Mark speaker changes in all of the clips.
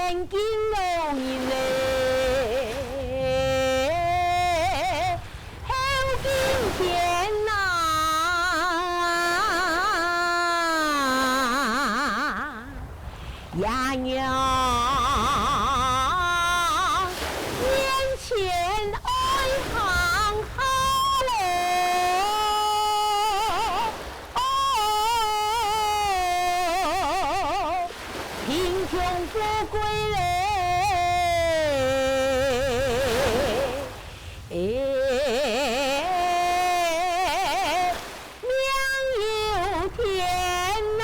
Speaker 1: 眼睛容易嘞，后今天呐，呀娘，眼前爱行好嘞，哦，贫穷富贵嘞。娘有天呐！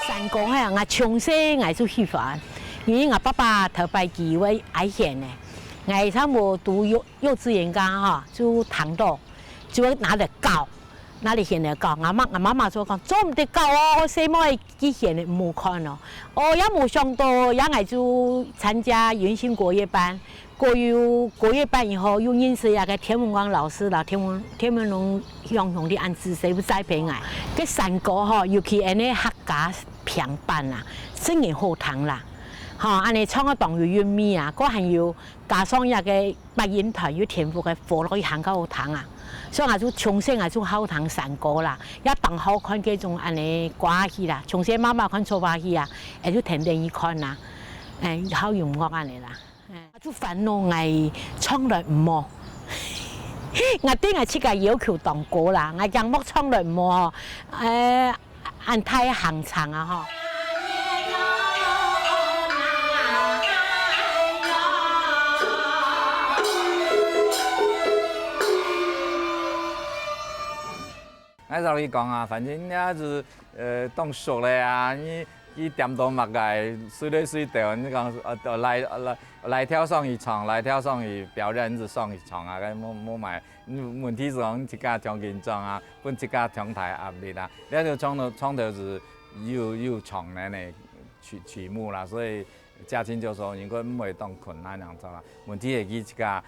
Speaker 1: 山歌嘿，我从小我就喜欢，因为我爸爸头摆机会爱弦的，我差不多读幼稚园噶哈，就弹到，就会拿着教，拿嚟弦嚟教。我媽媽就講做唔得教哦，細妹佢弦嚟冇看咯。哦，也冇上到，也我就參加原新國樂班。國樂班以後，又認識一個天文光老師啦，天文龍向的安知識不栽培我。cái山歌吼，尤其安尼客家平板啦，聲音好聽啦。吼，安尼唱個當有韻味啊，嗰還有加上一個八音團有天賦嘅火落去行較好聽啊。所以我就從小我就好聽山歌啦，一當好看嗰種安尼歌戲啦，從小媽媽看做歌戲啊，誒就聽電影看啦，好音樂安尼啦。我就煩惱我唱得唔好，我對我自己要求當歌啦，我音樂唱得唔好，按太行長啊吼。
Speaker 2: 我就你講啊，反正也是當熟咧啊，你點到物嘅，水來水掉，你講來跳上去唱，來跳上去表演就上去唱啊，冇買。問題是講一家唱緊裝啊，本一家唱台壓力啦，你就唱到是又長的呢曲目啦，所以嘉慶就說應該唔會當困難樣做啦。問題係佢一家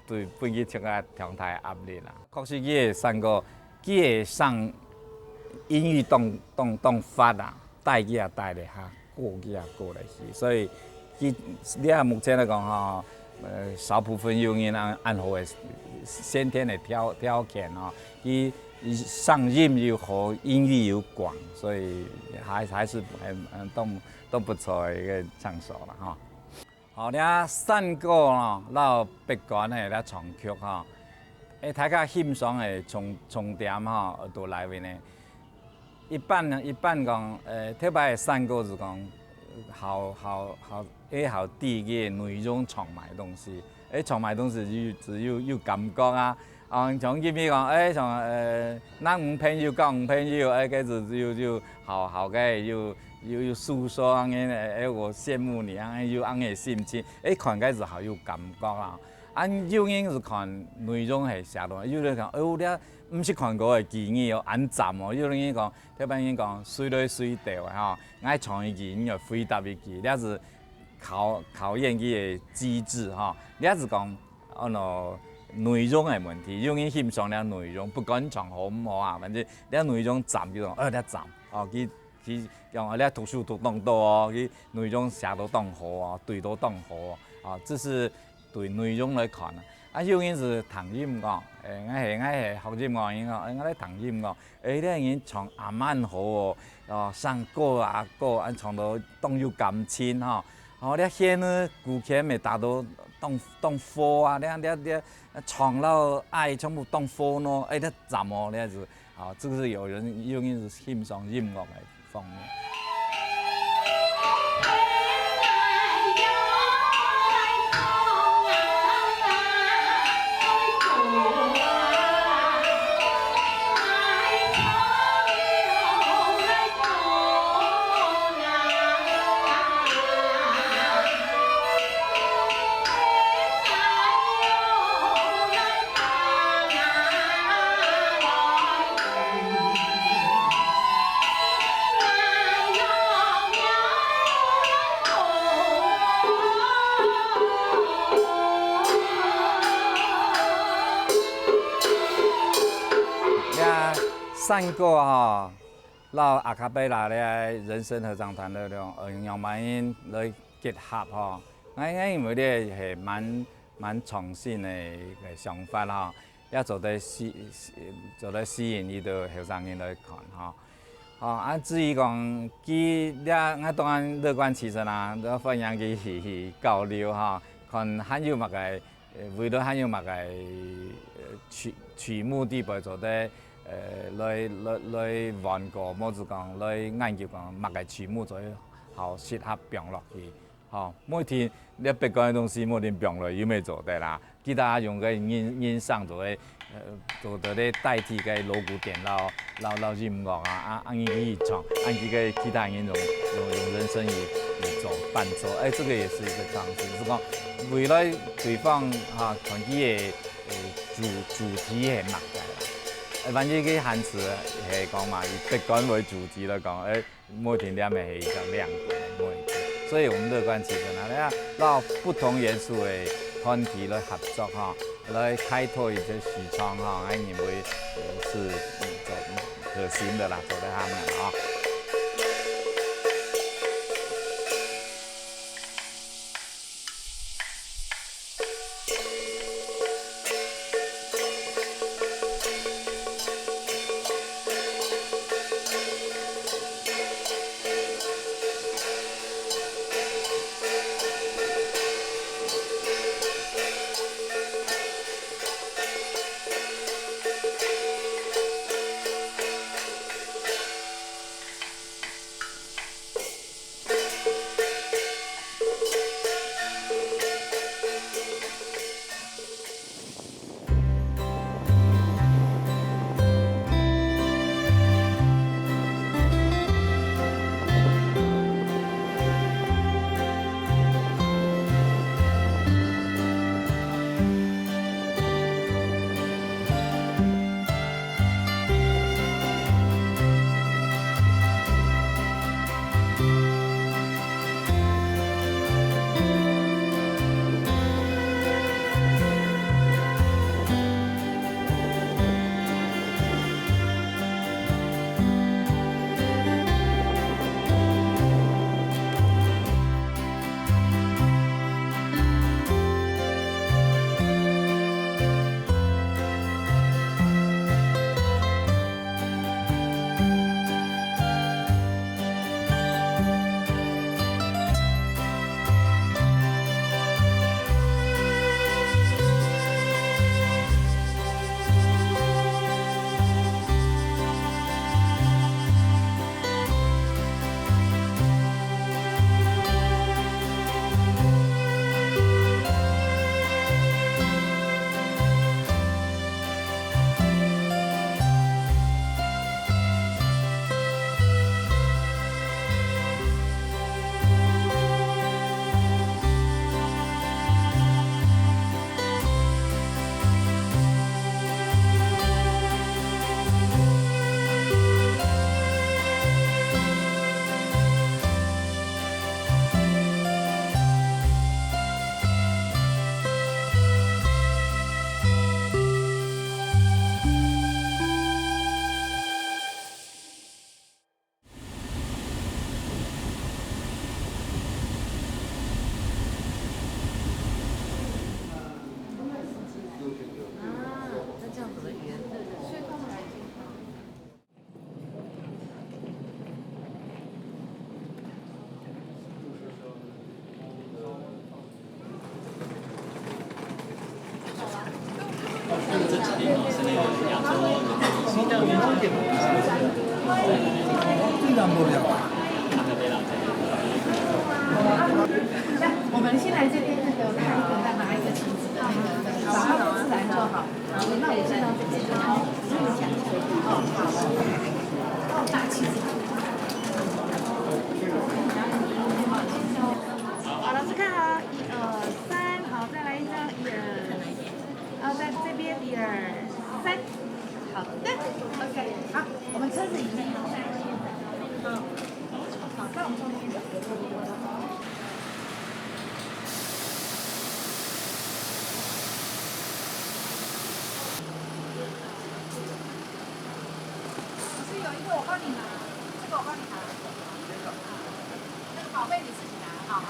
Speaker 2: 對本佢一家唱台壓力啦，確實佢嘅山歌。佢會上英語當發啊，帶佢也帶嚟下，過佢也過嚟去，所以佢你看目前來講吼，少部分有人按好嘅先天嘅條件吼，佢上任又好，音域又广，所以还是都不错的一个场所了哈。好，咧山歌咯，到北关的咧唱曲哈，大家欣赏的重点哈，都来面呢。一般讲，特别的山歌是讲好第一个内容唱埋东西，唱埋东西只有感觉啊。像今咪讲，像咱五朋友讲五朋友，个就好个又诉说安尼我羡慕你安有安个心情，看个是好有感觉啦。有人是看内容系写落，有人讲咧唔是看过个记忆哦，安站哦，有人讲，特别人讲随来随到的吼，爱唱一句，你要回答一句，咧是考验伊个机智吼，咧是讲内容的问题，有人欣赏了内容，不管唱好唔好啊，反正了内容站就讲咧站哦，佢用咧读书读当多哦，佢内容写到当好哦，对到当好哦，啊，这是对内容来看啊。有人是弹音乐，我系学音乐，我咧弹音乐，咧人唱也蛮好哦，唱歌啊歌，唱到当有感情吼，咧现呢古曲咪达到当火啊，咧唱到爱全部当火咯，咧站哦，咧是这个是有人是欣赏音乐的方面。山歌哈，老阿卡贝拉咧人声合唱团那种用慢音来结合哈，我认为咧系蛮创新的想法哈，也做得吸引伊个后生人来看哈。至于讲佢我当然乐观其成啦，都欢迎佢去交流哈，看还有乜个为了还有乜个曲目地步做得。来玩过，么子讲来研究讲，乜个曲目最好适合放落去。每天你别个东西每天放落有咩做得啦？其他用个音上做咧代替个锣鼓点老音乐啊，按去唱，按几个其他人用人声去做伴奏，这个也是一个尝试，是讲为了对方团体的主题系乜个啦。反正个汉词系讲嘛，以北关为主题来讲，每天念的系一个亮点，所以我们乐观其成啊，到不同元素的团体来合作来开拓一些视窗我认为是可行的啦，做得他们
Speaker 3: 量都比较大。
Speaker 4: 我们先来这边那个看一个，再拿一个旗子的那个，把它不自然就好。那我先到这边就好，没有讲究。哦，好。哦，大旗子。好，老师看好，1、2、3，好，再来一张，1、2，然后在这边1、2、3，好的 ，OK， 好，我们车子已经好。好，在我们中间。我帮你拿，这个我帮你拿。那个宝贝你自己拿，好好。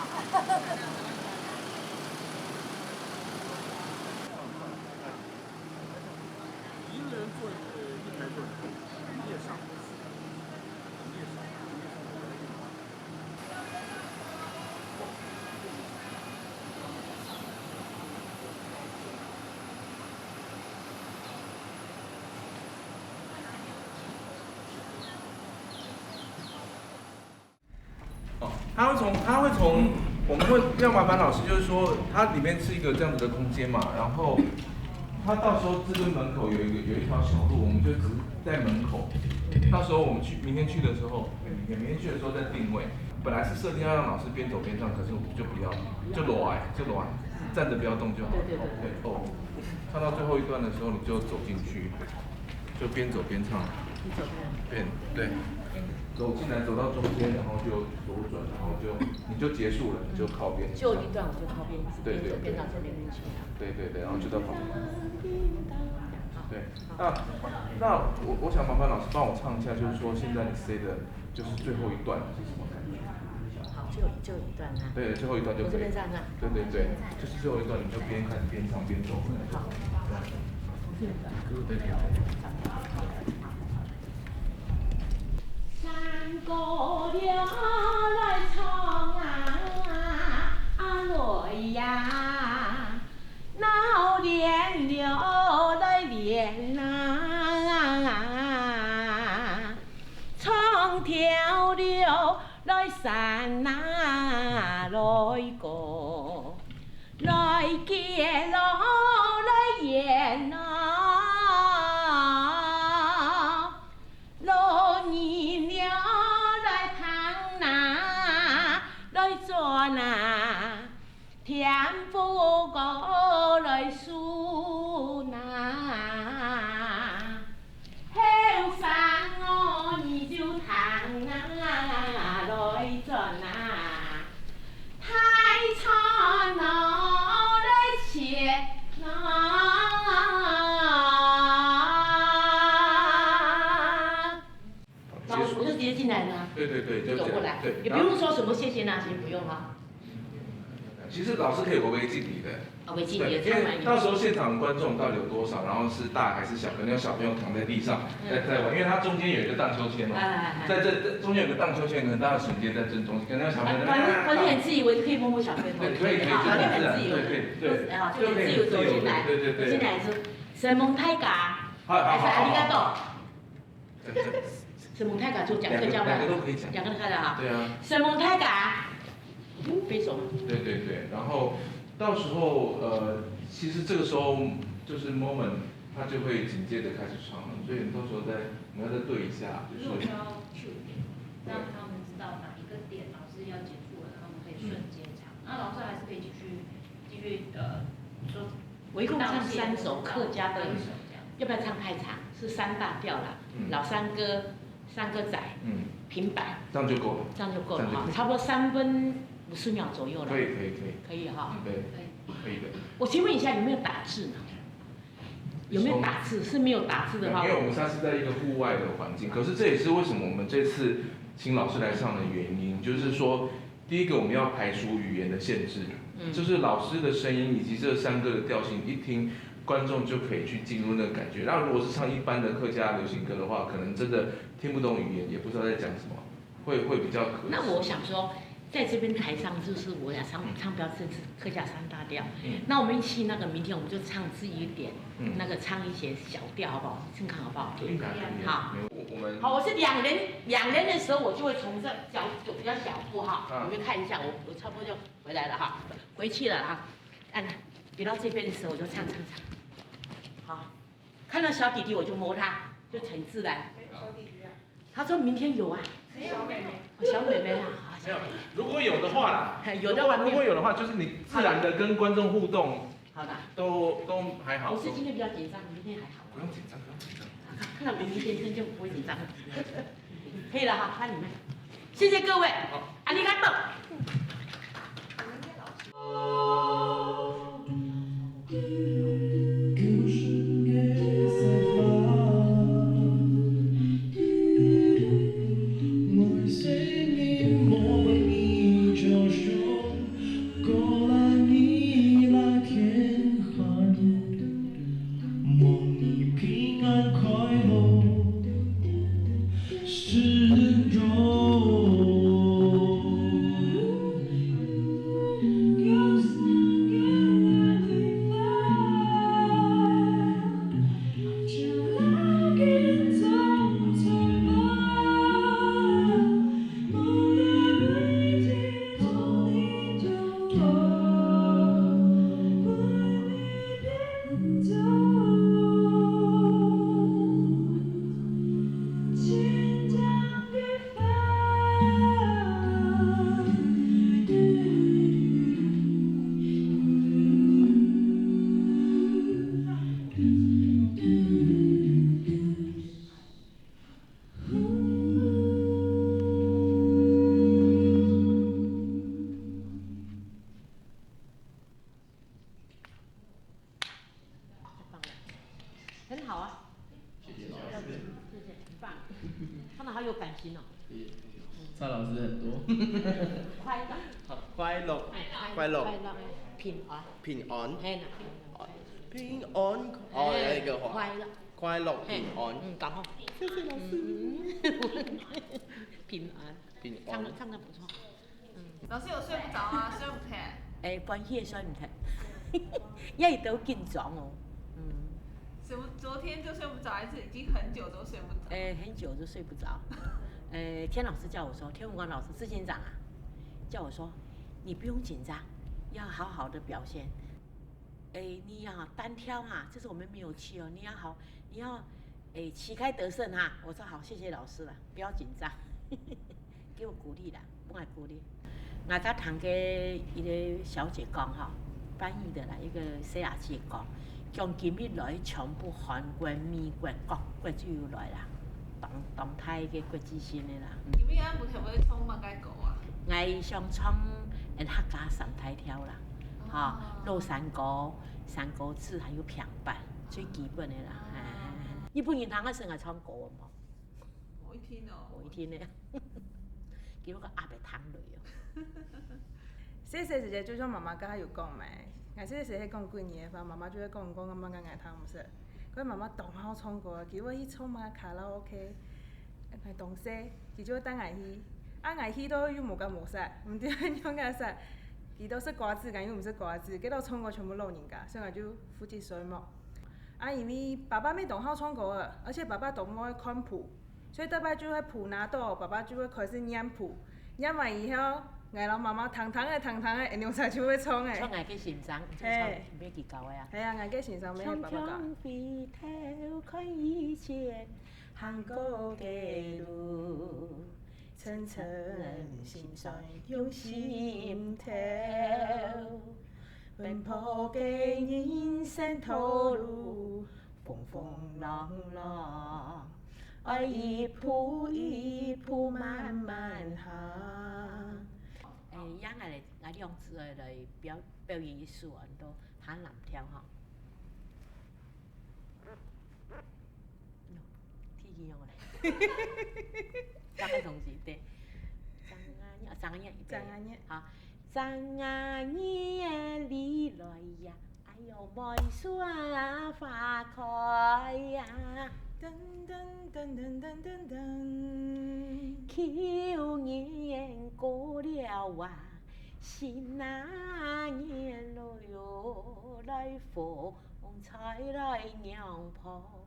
Speaker 5: 一个人坐1台座，你也上不去，你也上。他会从，我们会要麻烦老师，就是说，它里面是一个这样子的空间嘛，然后它到时候这边门口有一条小路，我们就只是在门口，到时候我们明天去的时候再定位。本来是设定要让老师边走边唱，可是我们就不要，就裸站着不要动就好。对哦，唱到最后一段的时候，你就走进去，就边走边唱。对。走进来，走到中间，然后就左转，然后你就结束了，你就靠边。
Speaker 1: 就一段我就靠边，
Speaker 5: 对，
Speaker 1: 边到这边去。对，
Speaker 5: 然后就到旁边。对，那我想麻烦老师帮我唱一下，就是说现在你 say 的，就是最后一段是什么感觉？
Speaker 1: 好，就一段啊。
Speaker 5: 对，最后一段就可以。
Speaker 1: 我这边唱啊。
Speaker 5: 对，就是最后一段，你就边看边唱边走。
Speaker 1: 好。
Speaker 5: 对。
Speaker 1: 山歌了来唱来呀，闹练了来练唱跳了来山来歌，来结了来演天赋过来数后山你就弹来转太长来切我就直接进来了。
Speaker 5: 对，
Speaker 1: 就走过来，也不用说什么谢谢那些，不用哈。
Speaker 5: 其实老师可以违禁礼的，
Speaker 1: 违禁礼，
Speaker 5: 因为到时候现场观众到底有多少，然后是大还是小，可能有小朋友躺在地上在玩，因为它中间有一个荡秋千嘛，在这中间有个荡秋千，可能大家瞬间在正中间，可能小朋友
Speaker 1: 反正很自以为可以摸摸小朋友，
Speaker 5: 可以，
Speaker 1: 反正很自由，
Speaker 5: 对，
Speaker 1: 就很自由走进来，进来是神蒙太嘎，还是阿里嘎多？神蒙太嘎就讲客家话，
Speaker 5: 两个都可以讲，
Speaker 1: 两个都看的哈。
Speaker 5: 对啊。
Speaker 1: 神蒙太嘎。飞手。
Speaker 5: 对，然后到时候其实这个时候就是 moment， 他就会紧接着开始唱了，所以你到时候我们要再对一下，就是。
Speaker 6: 我们要 cue 让他们知道哪一个点老师要结束了，他们可以瞬间唱。那老师还是可以继续说。
Speaker 1: 我一共唱3首客家的，要不要唱太长？是3大调啦，老山歌、山歌仔，平板。
Speaker 5: 这样就够了。
Speaker 1: 这样就够了哈，差不多3分50秒左右了。
Speaker 5: 可以。
Speaker 1: 可以哈。
Speaker 5: 对，可以的。
Speaker 1: 我请问一下，有没有打字呢？有没有打字？是没有打字的话。
Speaker 5: 因为我们现在是在一个户外的环境，可是这也是为什么我们这次请老师来上的原因，就是说，第一个我们要排除语言的限制，就是老师的声音以及这3个的调性，一听观众就可以去进入那个感觉。那如果是唱一般的客家流行歌的话，可能真的听不懂语言，也不知道在讲什么，会比较可惜。
Speaker 1: 那我想说。在这边台上就是我俩唱标这次客家3大调，那我们一起那个明天我们就唱自己一点，那个唱一些小调好不好？看看好不好？
Speaker 5: 可以。
Speaker 1: 好。
Speaker 5: 我们
Speaker 1: 好，我是两人的时候，我就会从这脚走比较小步哈，
Speaker 5: 嗯
Speaker 1: 我就看一下，我差不多就回来了哈，回去了哈。按比到这边的时候，我就唱。好，看到小弟弟我就摸他，就很自然。
Speaker 4: 小弟弟啊，
Speaker 1: 他说明天有啊，
Speaker 4: 小妹妹，
Speaker 1: 小妹妹啊，好
Speaker 5: 没有，如果有的话啦，
Speaker 1: 有的话
Speaker 5: 如果有的话，就是你自然的跟观众互动，
Speaker 1: 好的。
Speaker 5: 都还好。
Speaker 1: 我是今天比较紧张，明天还好。
Speaker 5: 不用紧张，不用紧张。
Speaker 1: 看到明天真就不会紧张。可以了哈，看你们，谢谢各位，阿里嘎多。很好啊，谢谢老师，谢谢，很棒，看到好有感情哦。
Speaker 3: 蔡老师很多。
Speaker 1: 快乐，
Speaker 3: 快乐，
Speaker 1: 快乐，平安，
Speaker 3: 平安，
Speaker 1: 嘿呐，
Speaker 3: 平安，哦，有一个话，
Speaker 1: 快乐，
Speaker 3: 快乐，平安，
Speaker 1: 刚好，谢谢老师，平安，
Speaker 3: 平安，
Speaker 1: 唱得不错，
Speaker 4: 老师有睡不着啊，睡不起。
Speaker 1: 关系睡唔停，也都紧张哦，
Speaker 4: 昨天就睡不着，还是已经很久都睡不着？
Speaker 1: 很久都睡不着。天老师叫我说，天文馆老师志县长啊，叫我说，你不用紧张，要好好的表现。你要单挑哈，这是我们没有去哦，你要旗开得胜哈。我说好，谢谢老师了，不要紧张，给我鼓励啦，不爱鼓励。我甲堂嘅一个小姐讲哈，翻译的啦，一个西雅姐讲。从今日來，全部韓國、美國各國都要來啦，動態嘅國際線嘅啦。
Speaker 4: 你們啱唔係會衝馬街狗啊？
Speaker 1: 我想衝客家生態跳啦，嚇，落山歌、山歌詞還有平板，最基本嘅啦。日本人堂嘅生係唱歌啊嘛。
Speaker 4: 我一聽哦。
Speaker 1: 我一聽咧，叫個阿伯躺淚哦。
Speaker 7: 細細時就像媽媽家有講嘛。我細細喺講幾年嘅話，媽媽就會講咁樣嗌湯唔識。佢媽媽當好唱歌，叫我去唱嘛卡拉 OK， 係當西，叫我等嗌去，嗌去都又冇咁冇識，唔知點樣嘅識，佢都識歌詞，但又唔識歌詞，幾多唱歌全部老人家，所以我就負責水幕。因為爸爸沒當好唱歌嘅，而且爸爸都冇會看譜，所以大擺就喺譜拿到，爸爸就會開始念譜，念完以後。嗌老媽媽堂堂嘅，人才就會唱誒。
Speaker 1: 唱嗌嘅欣賞，就唱咩幾舊啊？
Speaker 7: 係啊，嗌嘅欣賞咩？爸爸講。
Speaker 1: 長飛頭看以前行過嘅路，層層心酸用心頭，奔波嘅人生途路，風風浪浪，愛一步一步慢慢行。讓我兩隻來表演藝術很多喊藍跳哈。天氣用嚟，三個同時對，張阿爺，好，張阿爺你來呀，哎呦梅花花開呀。噔噔噔噔噔噔噔，秋年過了啊，新那年咯喲，來風采來娘婆，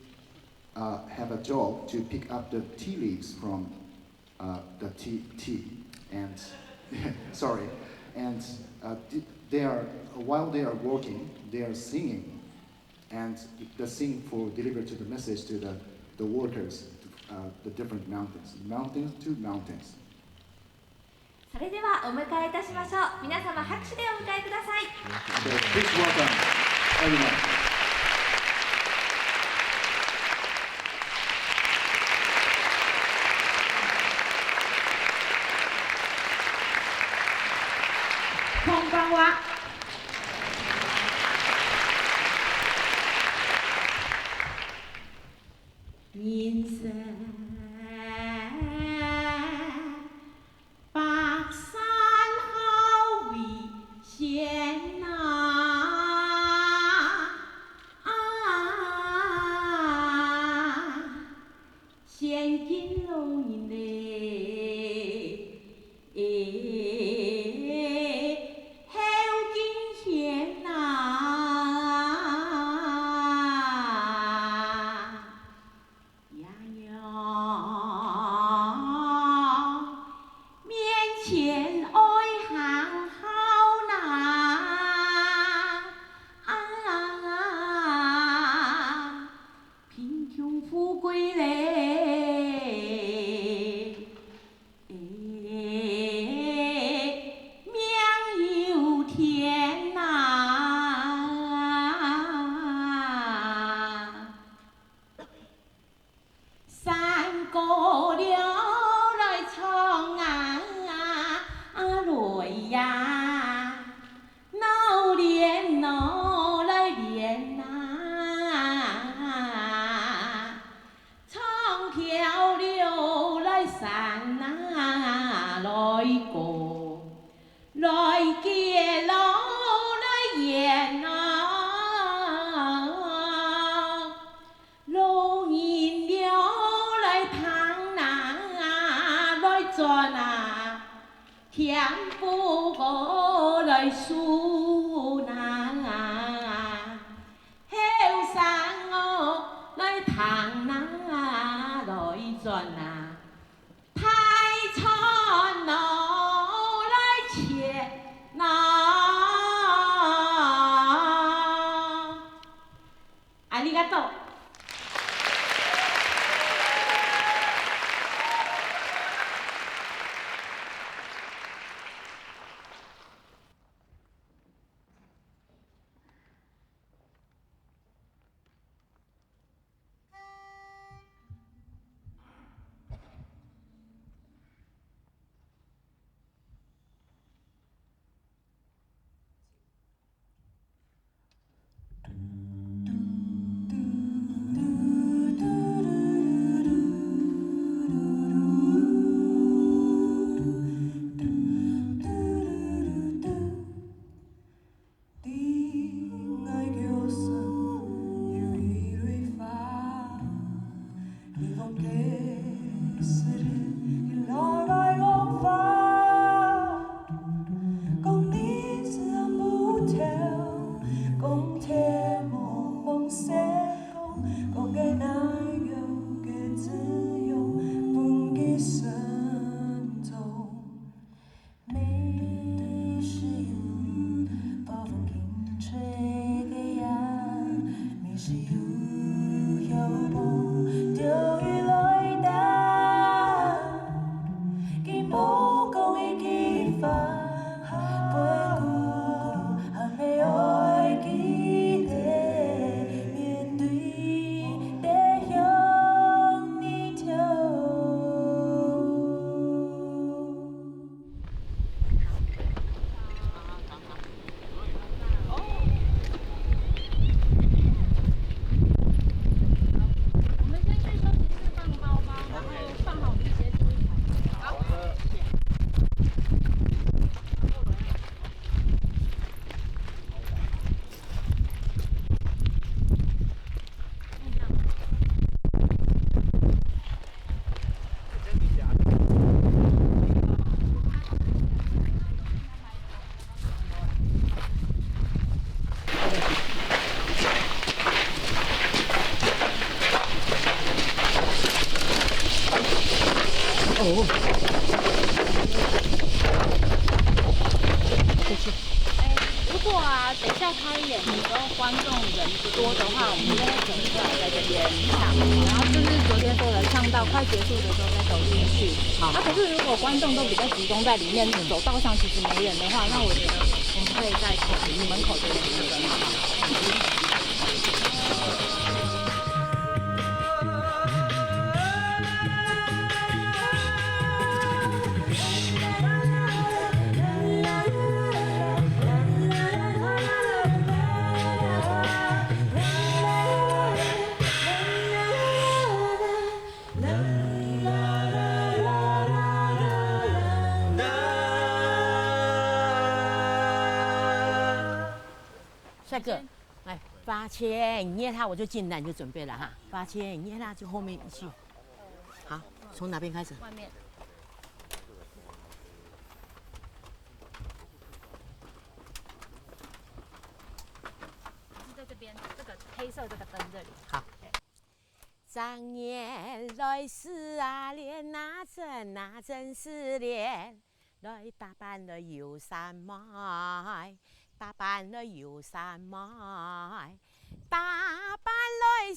Speaker 8: have a job to pick up the tea leaves from the tea and sorry, and they are while they are working, they are singing, and the sing for deliver to the message to the workers, the different mountains to mountains.
Speaker 9: それではお迎えいたしましょう。皆様拍手でお迎えください。
Speaker 8: So please welcome everyone.
Speaker 4: こんばんは。人生百山好危险呐，现今老人嘞，好惊险呐。前爱行好难，贫穷富贵嘞，命由天呐，山过了来冲啊！来呀，闹连闹来连呐，唱跳了来山呐，来过来结老来演呐，老人了来躺呐，来转呐。天不过来数呐，后生哦来躺呐，来转呐，太长哦来切呐，ありがとう。
Speaker 6: 如果啊，等一下开演的时候观众人不多的话，我们就会整出来在这边唱，然后就是昨天说的，唱到快结束的时候再走进去。好。可是如果观众都比较集中在里面，走道上其实没人的话，那我觉得我们可以在门口这边这边，好不好？
Speaker 1: 帅哥，来八千，你捏他我就进来，你就准备了哈。八千，你捏他就后面一句。好，从哪边开始？
Speaker 6: 外面。在这边，这个黑色这个灯这里。
Speaker 1: 好。常年来是啊恋那真是恋，来打扮了游山脉。打扮了游山脉，打扮来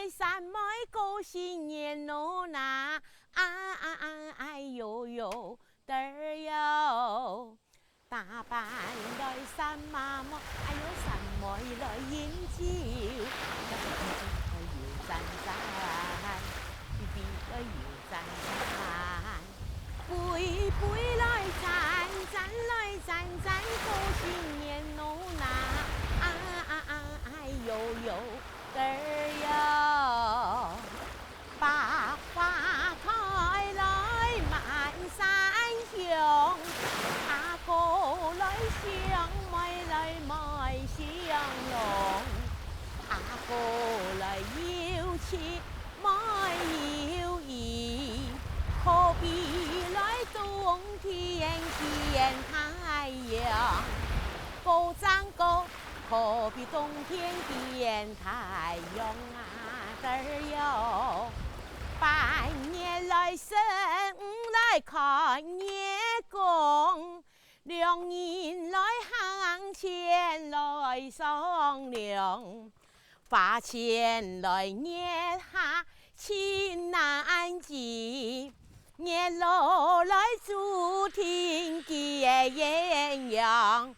Speaker 1: 山脉过新年咯那哎呦呦嘚哟，打扮来山妈妈，哎呦山脉来饮酒，游山山，比个游山山，杯杯来盏盏来盏盏过新年咯那哎呦呦嘚哟，百花开来满山香，阿哥来相买来买香笼，阿哥来要钱买要衣，何必来冬天见太阳？高长高，何必冬天见太阳啊？嘚哟，半年来生来看月光，两人来行前来商量，发钱来捏下情难记。捏落来注定结鸳鸯，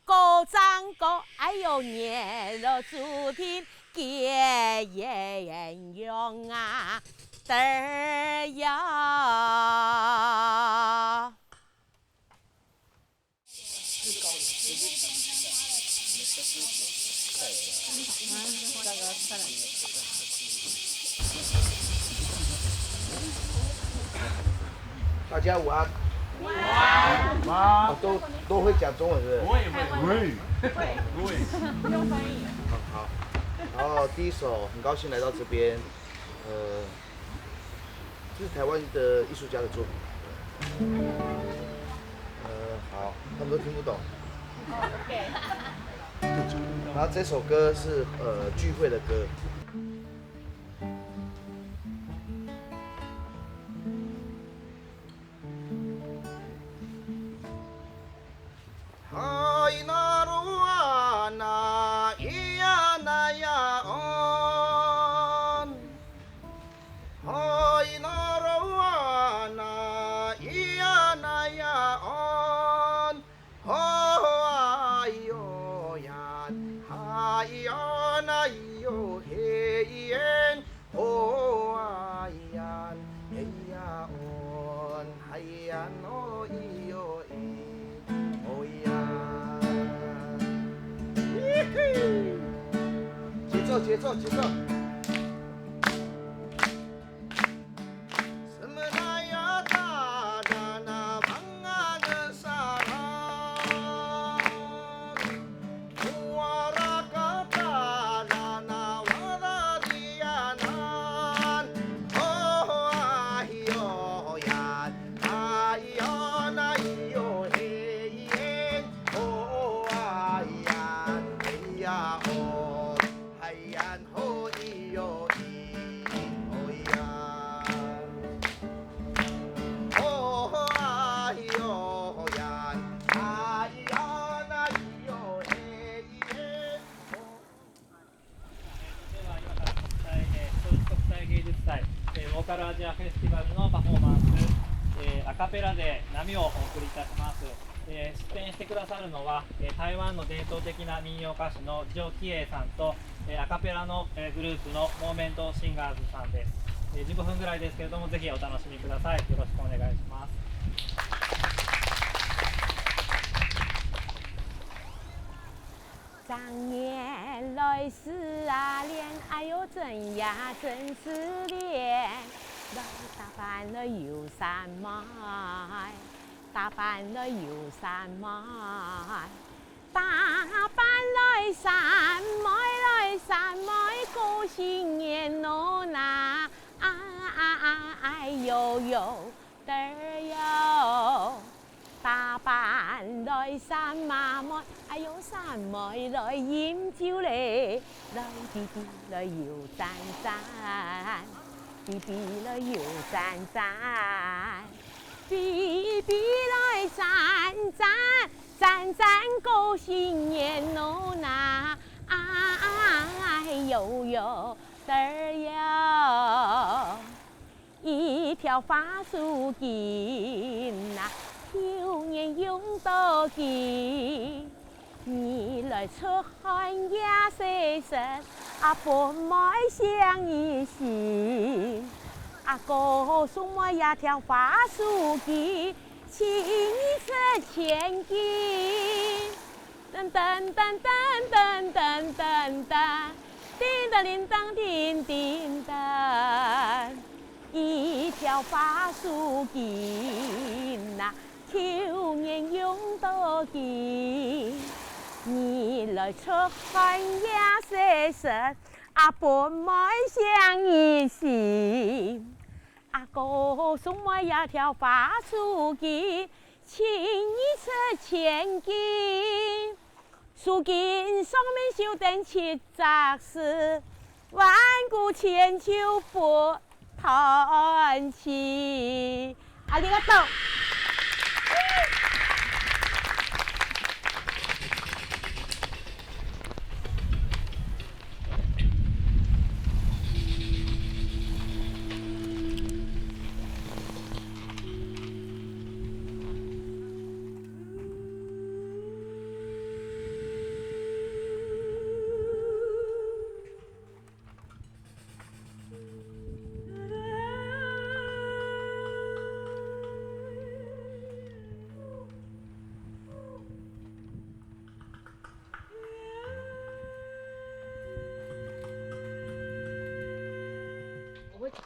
Speaker 1: 高长高，哎呦捏了注定结鸳鸯啊，嘚呀！
Speaker 3: 大家午安。午安。啊，都会讲中文是不是？
Speaker 5: 会。
Speaker 6: 用翻译。
Speaker 3: 好。然后第一首很高兴来到这边，这是台湾的艺术家的作品。好，他们都听不懂。
Speaker 6: OK。
Speaker 3: 然后这首歌是聚会的歌。Hai naruana iya naya on Hai naruana iya naya on Ho ayo yan ayan ayo heyen Ho ayan heya on hayan o iyo节奏。Sebenarnya tak ada pangangan saran, muara kata dana wadadianan. Oh ayo yan, ayon ayo hey, oh ayan, iya oh. Hayan ho i
Speaker 10: アフェスティバルのパフォーマンス、アカペラで波をお送りいたします。出演してくださるのは、台湾の伝統的な民謡歌手のジキエイさんと、アカペラのグループのモーメントシンガーズさんです。15分ぐらいですけれども、ぜひお楽しみください。よろしくお願いします。
Speaker 1: 长年来是啊恋，哎呦真呀真是恋，来打扮了游山脉，打扮了游山脉，打扮来山脉来山脉过新年咯那，哎呦呦嘚儿哟。打扮來山馬妹，哎呦山妹來飲酒嚟，來 BB 來搖盞盞 ，BB 來搖盞盞 ，BB 來盞盞，盞盞過新年咯那，哎呦呦嘚兒哟，一條花樹徑呐。有年用到機，你來出汗也細身，阿婆買相依心，阿哥送我一條花樹機，請你出千金，噔噔噔噔噔噔噔噔，叮當叮當叮叮當，一條花樹機呐。秋年用到機，你來出汗也細身，阿婆買相依心，阿哥送我一條花樹機，請你出千金，樹根上面繡得七雜絲，萬古千秋不嘆息。ありがとう。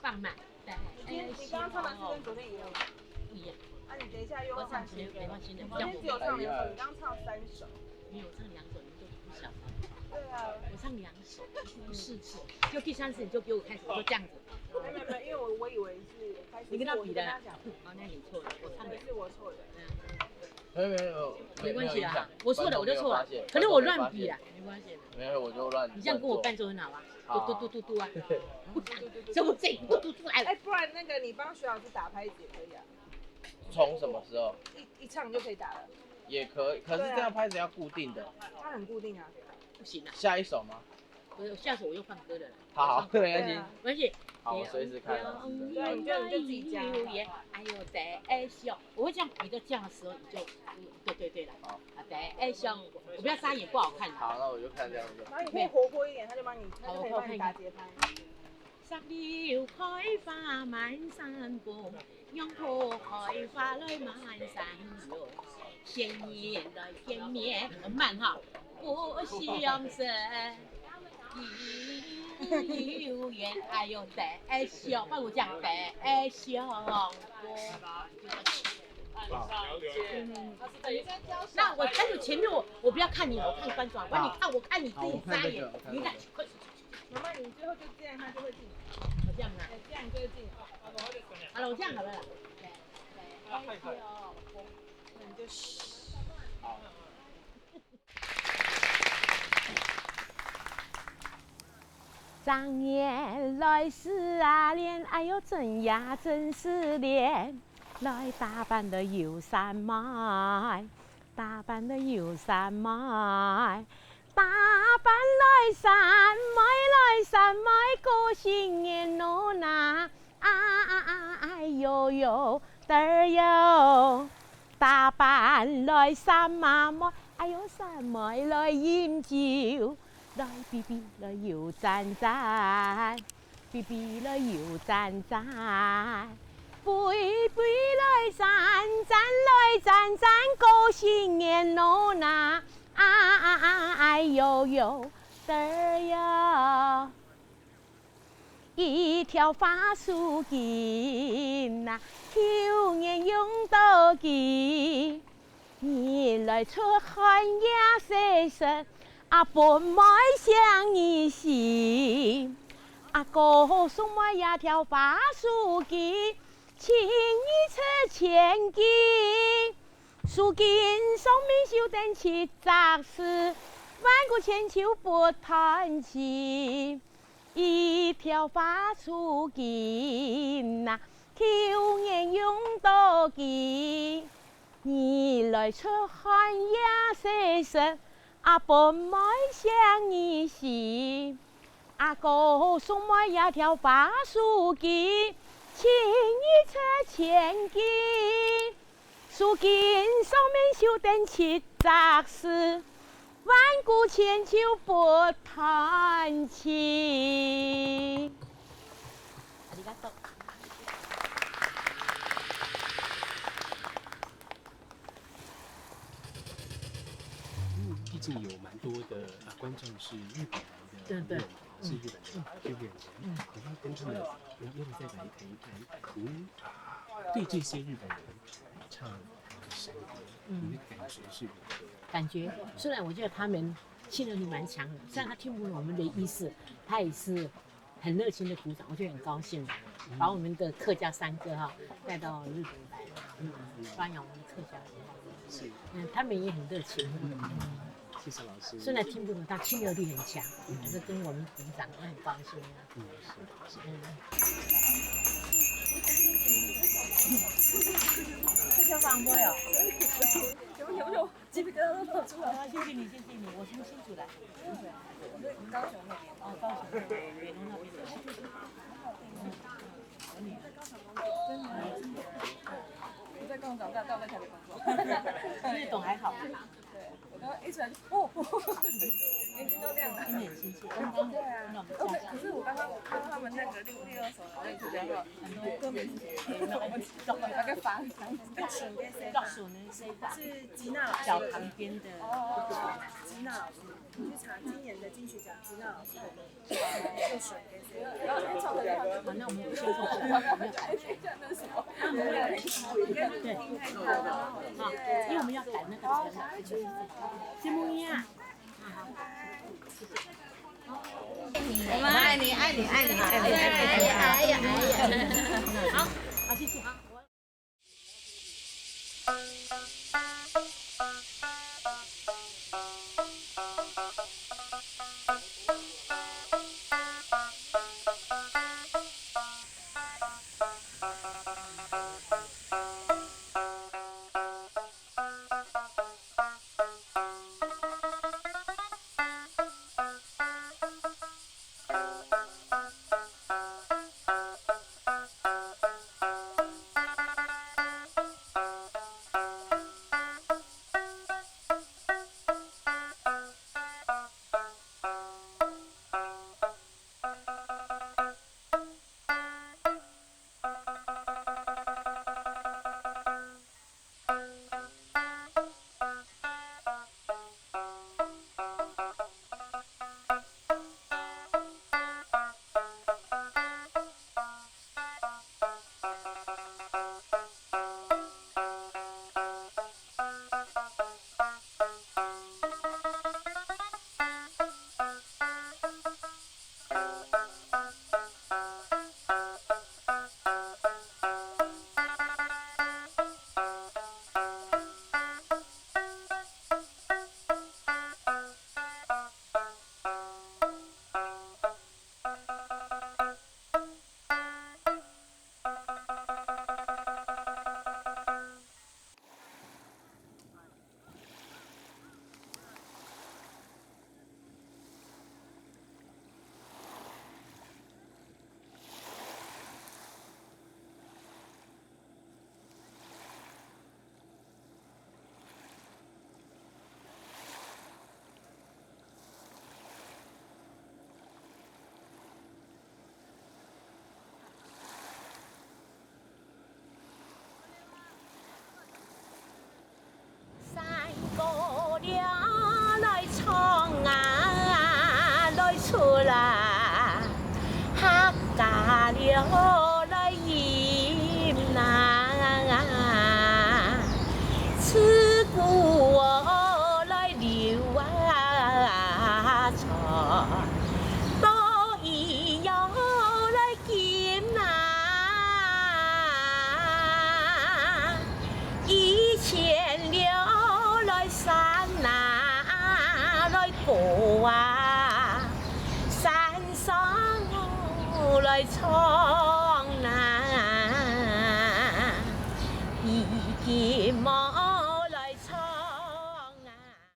Speaker 1: 放慢，对。
Speaker 7: 你刚刚唱的是跟昨天一样吗？
Speaker 1: 不一样。
Speaker 7: 啊，你等一下又要换新歌。
Speaker 1: 没关系的。
Speaker 7: 昨天只有唱2首，你刚刚唱3首。
Speaker 1: 没有，我唱2首，你都不晓得。
Speaker 7: 对啊。
Speaker 1: 我唱2首，4次，就第3次你就给我开始，我说这样子。
Speaker 7: 没，因为我以为是开始。
Speaker 1: 你跟他比的。
Speaker 7: 哦，
Speaker 1: 那你错了，我唱的
Speaker 7: 是我错的。
Speaker 2: 没
Speaker 1: 关系啦，我错了我就错了，可能我乱比啦，没关系。
Speaker 2: 没有，我就乱。
Speaker 1: 你这样跟我伴奏很好啊。嘟啊！这我这嘟出来了。
Speaker 7: 哎，不然那个你帮徐老师打拍子也可以啊。
Speaker 2: 从什么时候？
Speaker 7: 一唱就可以打了。
Speaker 2: 也可以，可是这样拍子要固定的。
Speaker 7: 它很固定啊。
Speaker 1: 不行啊。
Speaker 2: 下一首吗？
Speaker 1: 下首我又放歌了。
Speaker 2: 好，没关系。
Speaker 1: 没关系。
Speaker 2: 好，我随时开。
Speaker 7: 对，你就自己加。
Speaker 1: 哎呦，得笑！我会这样比的，这样的时候你就对了。好。得笑！我不要撒眼，不好看。
Speaker 2: 好，那我就看这样子。
Speaker 7: 然后你可以活泼一点，他就可以帮你打节拍。
Speaker 1: 十里開花滿山紅，讓破開花來滿山紅。千年來見面，慢哈，不相識，已有緣。哎呦，得笑，幫我講得笑過。那我看着前面我不要看你，我看观众，完你看我看你自己眨眼，你看，快。
Speaker 7: 妈妈，你最后就这样，他就会进。
Speaker 1: 我这样啊？
Speaker 7: 这样就会进。
Speaker 1: 好了，我这样好了啦。
Speaker 7: 那你就嘘。好。
Speaker 1: 长年来是啊恋，哎呦真呀真是恋，来打扮的游山脉，打扮的游山脉。打扮來山脈過新年咯那，哎呦呦嘚儿哟，打扮來三媽妹，哎呦三妹來飲酒，來 BB 來搖讚讚，BB 來搖讚讚，杯杯來讚讚來讚讚，高興年咯那，哎呦呦嘚兒哟。一條花樹徑呐，秋年用到機，你來出汗也細聲，本妹想你心，哥送我一條花樹徑，請你出前機，樹徑上面繡得七雜絲，萬古千秋不嘆息。一條花樹徑呐，秋年用到機，你來出汗也細聲，本妹想你心，哥送我一條花樹徑，請你出前機，樹徑上面繡得七雜絲，萬古千秋不嘆息。ありがとう。
Speaker 11: 毕竟有蛮多的观众是日本来的朋友嘛，是日本人，可能跟他们要不再来评对这些日本人唱神歌，你的感觉是如何？
Speaker 1: 感觉虽然我觉得他们信任力蛮强的，虽然他听不懂我们的意思，他也是很热情的鼓掌，我觉得很高兴的，把我们的客家山歌带到日本来，发扬我们的客家文化。
Speaker 11: 是，
Speaker 1: 他们也很热情。
Speaker 11: 谢谢老师。
Speaker 1: 虽然听不懂，他亲和力很强，还是跟我们鼓掌，我很高兴。
Speaker 7: 小广播哟，有，鸡皮疙瘩都跑出来了。
Speaker 1: 谢谢你，谢谢你，我从新竹来。
Speaker 7: 我是高雄那边。
Speaker 1: 高雄，北农那边的。
Speaker 7: 我在高雄长大，但我在台北工作。
Speaker 1: 日懂还好。
Speaker 7: 对，我刚刚一出来就眼睛都亮了。
Speaker 1: 听得很亲切。对啊。
Speaker 7: 可是我刚刚看到他们那个第二首，那就叫做很多歌名是谁？我不知道，大概翻。
Speaker 1: 倒数呢？谁的？
Speaker 7: 是吉娜老师。
Speaker 1: 小旁边的。
Speaker 7: 吉娜老师，你去查今年的金曲奖，吉娜老师就选给谁？然后唱的好，
Speaker 1: 那我们先做这个，我们要改。
Speaker 7: 那是什么？对，
Speaker 1: 因为我们要改那个词。节目一样。
Speaker 4: 我们爱你，爱你，爱你，爱你，爱你，好，
Speaker 1: 好，谢谢。河啊，山上来唱。